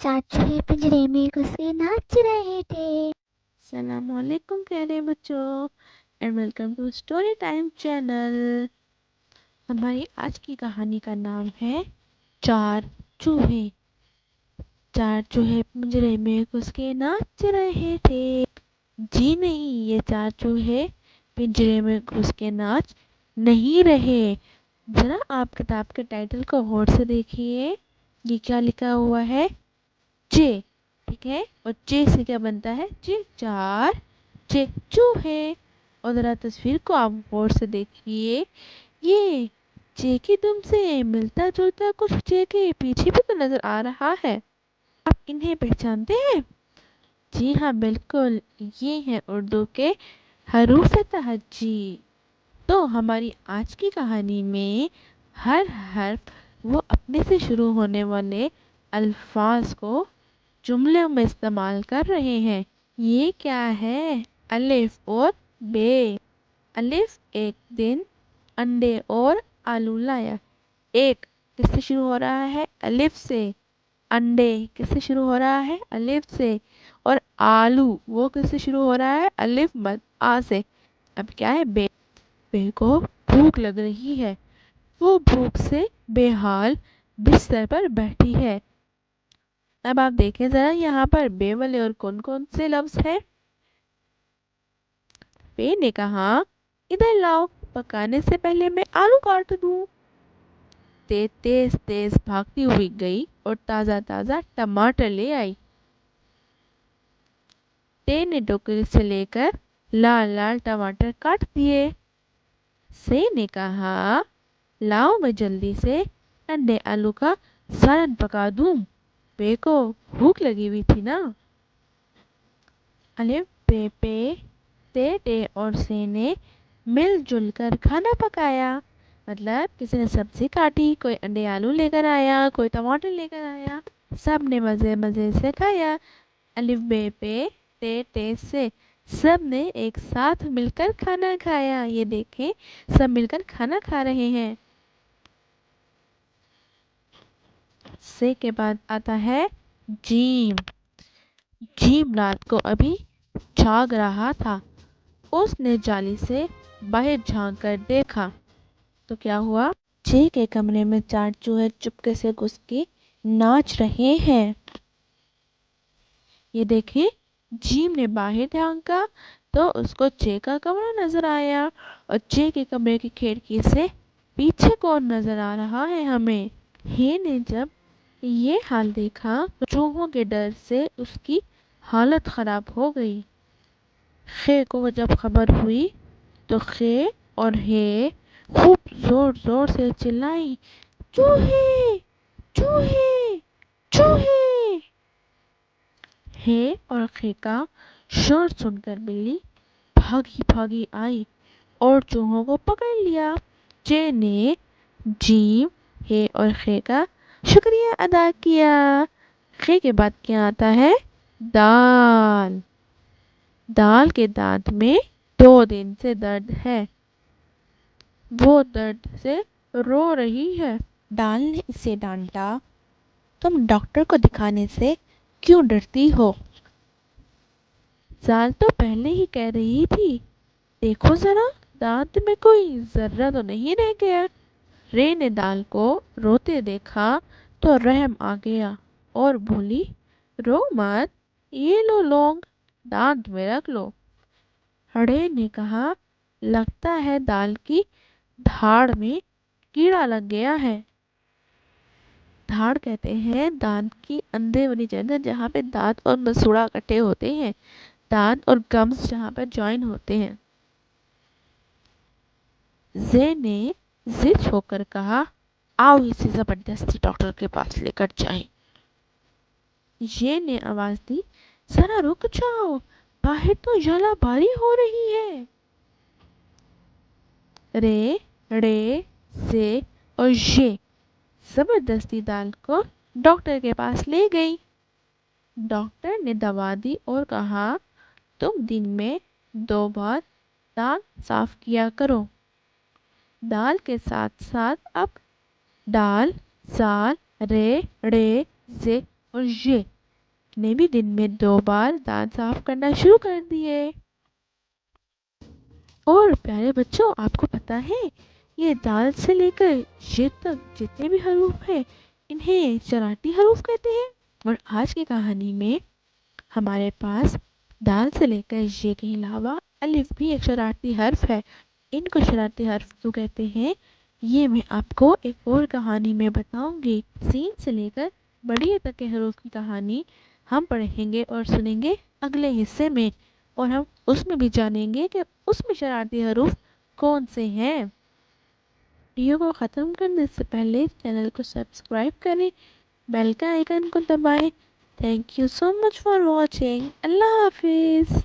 चार चूहे पिंजरे में घुस के नाच रहे थे। अस्सलाम वालेकुम प्यारे बच्चों and welcome to story time channel. हमारी आज की कहानी का नाम है चार चूहे। चार चूहे पिंजरे में घुस के नाच रहे थे। जी नहीं, ये चार चूहे पिंजरे में घुस के नाच नहीं रहे। जरा आप किताब के टाइटल को गौर से देखिए। ये क्या लिखा हुआ है? जे। ठीक है, और जे से क्या बनता है? जे चार, जे चूहे। और जरा तस्वीर को आप गौर से देखिए। ये जे की दुम से मिलता जुलता कुछ जे के पीछे भी तो नजर आ रहा है। आप इन्हें पहचानते हैं? जी हाँ, बिल्कुल, ये हैं उर्दू के हरूफ तहज्जी। तो हमारी आज की कहानी में हर हर्फ वो अपने से शुरू होने वाले अल्फाज को जुमले में इस्तेमाल कर रहे हैं। ये क्या है? अलिफ और बे। अलिफ, एक दिन अंडे और आलू लाया। एक किससे शुरू हो रहा है? अलिफ से। अंडे किससे शुरू हो रहा है? अलिफ से। और आलू वो किससे शुरू हो रहा है? अलिफ मद आ से। अब क्या है? बे। बे को भूख लग रही है। वो भूख से बेहाल बिस्तर पर बैठी है। अब आप देखें जरा यहाँ पर बे वाले और कौन कौन से लफ्ज हैं। बे ने कहा, इधर लाओ, पकाने से पहले मैं आलू काट दूं। ते तेज तेज भागती हुई गई और ताजा ताजा टमाटर ले आई। ते ने टोकरी से लेकर लाल लाल टमाटर काट दिए। से ने कहा, लाओ मैं जल्दी से अंडे आलू का सालन पका दूं। बे को भूख लगी हुई थी ना। अलिफ बे पे ते टे और से ने मिलजुल कर खाना पकाया। मतलब किसी ने सब्जी काटी, कोई अंडे आलू लेकर आया, कोई टमाटर लेकर आया, सब ने मज़े मज़े से खाया। अलिफ बे पे ते टे से सब ने एक साथ मिलकर खाना खाया। ये देखें, सब मिलकर खाना खा रहे हैं। से के बाद आता है जीम। जीम रात को अभी जाग रहा था। उसने जाली से बाहर झांक कर देखा तो क्या हुआ? जे के कमरे में चार चूहे चुपके से घुस के नाच रहे हैं। ये देखिए, जीम ने बाहर झांका तो उसको चे का कमरा नजर आया और चे के कमरे की खिड़की से पीछे कौन नजर आ रहा है हमें? हे ने जब ये हाल देखा तो चूहों के डर से उसकी हालत खराब हो गई। खे को जब खबर हुई तो खे और हे खूब जोर जोर से चिल्लाई, चूहे चूहे चूहे। हे और खे का शोर सुनकर बिल्ली भागी भागी आई और चूहों को पकड़ लिया। चे ने जीम, हे और खे का शुक्रिया अदा किया। खे के बाद क्या आता है? दाल। दाल के दांत में 2 दिन से दर्द है। वो दर्द से रो रही है। दाल ने इसे डांटा, तुम डॉक्टर को दिखाने से क्यों डरती हो? दाल तो पहले ही कह रही थी, देखो जरा, दांत में कोई जर्रा तो नहीं रह गया। रे ने दाल को रोते देखा तो रहम आ गया और बोली, रो मत, ये लो लौंग, दांत में रख लो। रे ने कहा, लगता है दाल की धाड़ में कीड़ा लग गया है। धाड़ कहते हैं दांत की अंदर वाली जगह जहाँ पे दांत और मसूड़ा इकट्ठे होते हैं, दांत और गम्स जहाँ पर ज्वाइन होते हैं। जे ने जिद होकर कहा, आओ इसे जबरदस्ती डॉक्टर के पास लेकर जाएं। ये ने आवाज दी, जरा रुक जाओ, बाहर तो जलाबारी हो रही है। रे, रे, से और ये जबरदस्ती दाल को डॉक्टर के पास ले गई। डॉक्टर ने दवा दी और कहा, तुम दिन में 2 बार दांत साफ किया करो। दाल के साथ साथ अब दाल, साल, रे, रे, जे और ये نے بھی دن میں 2 بار دانت صاف کرنا شروع کر دیے۔ اور پیارے بچوں، آپ کو پتہ ہے یہ دال سے لے کر ش تک جتنے بھی حروف ہیں انہیں شرارتی حروف کہتے ہیں۔ اور آج کی کہانی میں ہمارے پاس دال سے لے کر ش کے علاوہ الف بھی ایک شرارتی حرف ہے۔ ان کو شرارتی حرف کیوں کہتے ہیں یہ میں آپ کو ایک اور کہانی میں بتاؤں گی۔ سین سے لے کر بڑی تک کے حروف کی کہانی ہم پڑھیں گے اور سنیں گے اگلے حصے میں، اور ہم اس میں بھی جانیں گے کہ اس میں شرارتی حروف کون سے ہیں۔ ویڈیو کو ختم کرنے سے پہلے چینل کو سبسکرائب کریں، بیل کا آئیکن کو دبائیں۔ Thank you so much for watching. اللہ حافظ۔